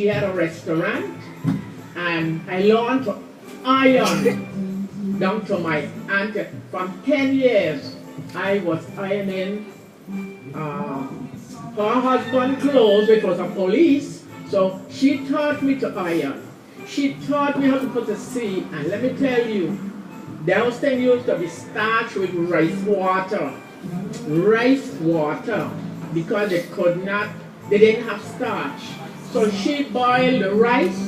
She had a restaurant, and I learned to iron down to my auntie. From 10 years, I was ironing her husband's clothes, which was a police, so she taught me to iron. She taught me how to put a seam, and let me tell you, those things used to be starched with rice water. Rice water, because they didn't have starch. So she boiled the rice.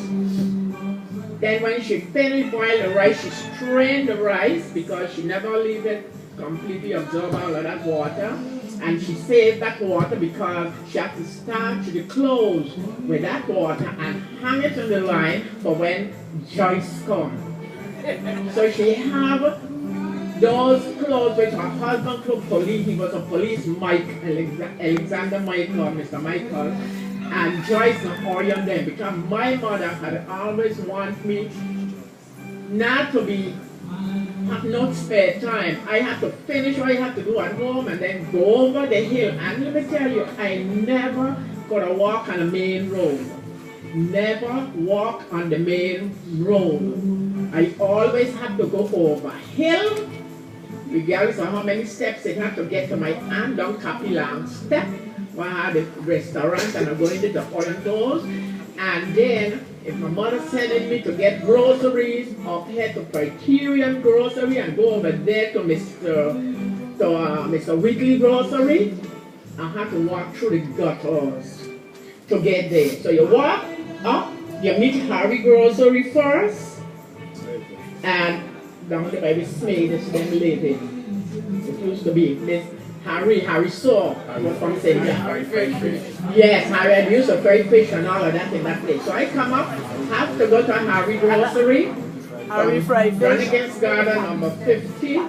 Then when she finished boiling the rice, she strained the rice because she never leave it completely absorb all of that water. And she saved that water because she had to starch the clothes with that water and hang it on the line for when Joyce comes. So she have those clothes which her husband called police. He was a police, Alexander Michael, Mr. Michael. And Joyce and iron them because my mother had always wanted me not to have no spare time. I had to finish what I had to do at home and then go over the hill. And let me tell you, I never could walk on the main road. Never walk on the main road. I always had to go over hill, regardless of how many steps it had to get to my aunt down Capilang step. I had a restaurant and I'm going to the orange doors. And then, if my mother sending me to get groceries, I'll head to Criterion Grocery and go over there to Mr. Whitley Grocery. I have to walk through the gutters to get there. So you walk up, you meet Harry Grocery first, and down there by the Smith, that's them living. It used to be this. Harry saw was from St. Harry Fried Fish. Yes, Harry had used to fry fish and all of that in that place. So I come up, have to go to Harry Grocery. Harry Fried Fish. Against Garden number 50.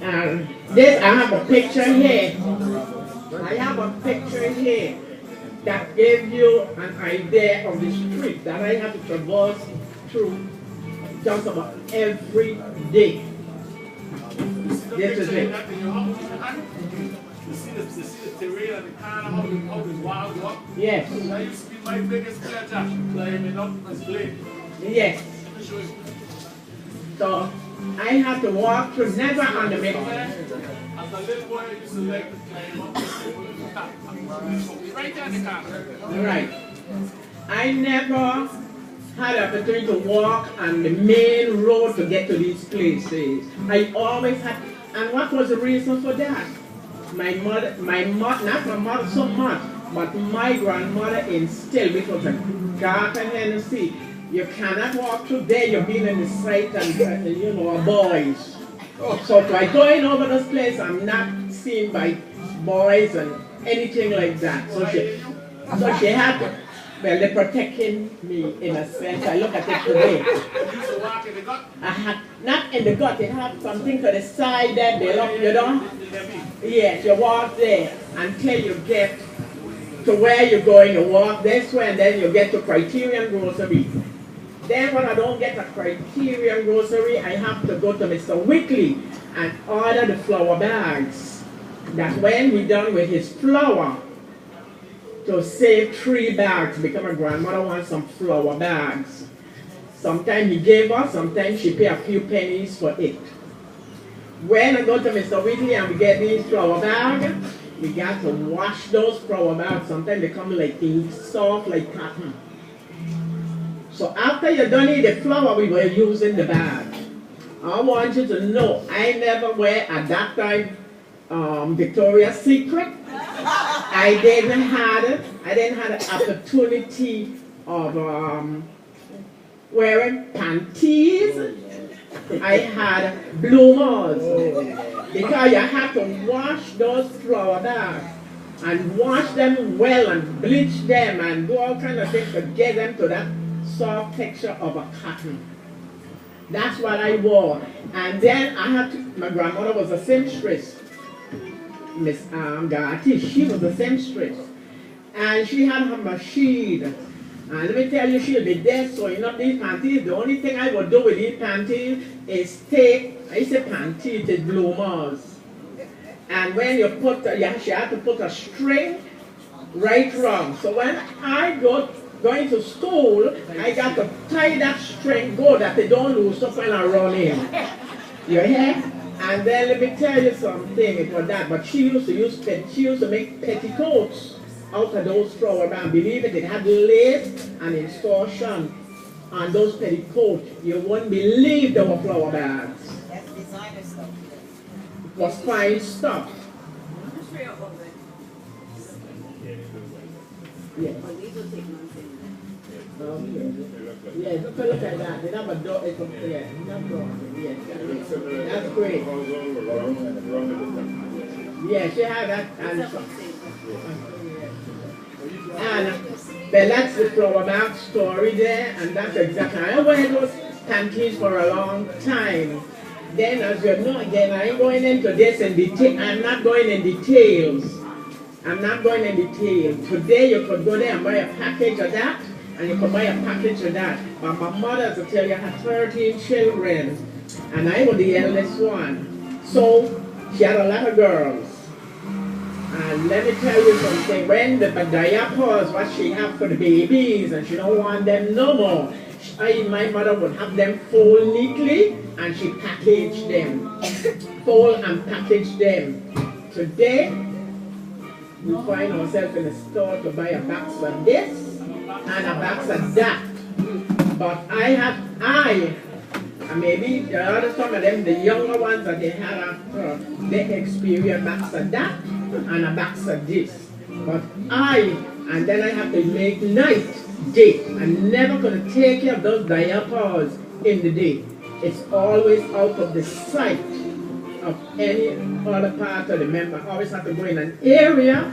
And this, I have a picture here. I have a picture here that gave you an idea of the street that I have to traverse through just about every day. This is it. You see the terrain and the corner, how the walls go up? Yes. That used to be my biggest pleasure, climbing up this plane. Yes. So I have to walk through, never on the middle. As a little boy, I used to like to climb up the top. Right there in the corner. Right. I never had the opportunity to walk on the main road to get to these places. I always had, and what was the reason for that? My mother, not my mother so much, but my grandmother instilled, which was a Garden Hennessy. You cannot walk through there, you're being in the sight and, boys. So by going over this place, I'm not seen by boys and anything like that. So she had to, well, they're protecting me in a sense. I look at it today. You used to walk in the gut? I had, not in the gut, it had something to the side there, you know? Yes, you walk there until you get to where you're going. You walk this way and then you get to Criterion Grocery. Then when I don't get a Criterion Grocery, I have to go to Mr. Whitley and order the flour bags. That's when we're done with his flour. To save 3 bags because my grandmother wants some flour bags. Sometimes he gave us, sometimes she paid a few pennies for it. When I go to Mr. Whitley and we get these flour bags, we got to wash those flour bags. Sometimes they come like soft like cotton. So after you're done eating the flour, we were using the bag. I want you to know, I never wear at that time Victoria's Secret. I didn't have the opportunity of wearing panties. I had bloomers because you have to wash those flour bags and wash them well and bleach them and do all kinds of things to get them to that soft texture of a cotton. That's what I wore. And then I had to, my grandmother was a seamstress. Miss Gatti, she was a seamstress. And she had her machine. And let me tell you, she'll be there sewing up these panties. The only thing I would do with these panties is take, I say panties, it's bloomers. And when you put, she had to put a string right wrong. So when I going to school, I got to tie that string good that they don't lose up when I run in. You hear? And then let me tell you something, it was that, but she used to make petticoats out of those flower bands. Believe it had lace and insertion on those petticoats. You wouldn't believe they were flower bands. That's designer stuff. It was fine stuff. Yes. Yes, look at that. They have a door. Yeah, yes, that's great. Yeah, she had that. And but that's the flower bag story there, and that's exactly. I wear those panties for a long time. Then, as you know, again, I ain't going into this in detail. I'm not going in details. I'm not going in detail. Today, you could go there and buy a package of that, and you could buy a package of that. But my mother, to tell you, had 13 children, and I was the eldest one. So, she had a lot of girls. And let me tell you something, when the diapers, what she have for the babies, and she don't want them no more, my mother would have them fold neatly, and she packaged them. Fold and package them. Today, we find ourselves in a store to buy a box of this, and a box of that. But and maybe the other some of them, the younger ones that they had after, they experience a box of that and a box of this. But and then I have to make night, day. I'm never going to take care of those diapers in the day. It's always out of the sight of any other part of the member. I always have to go in an area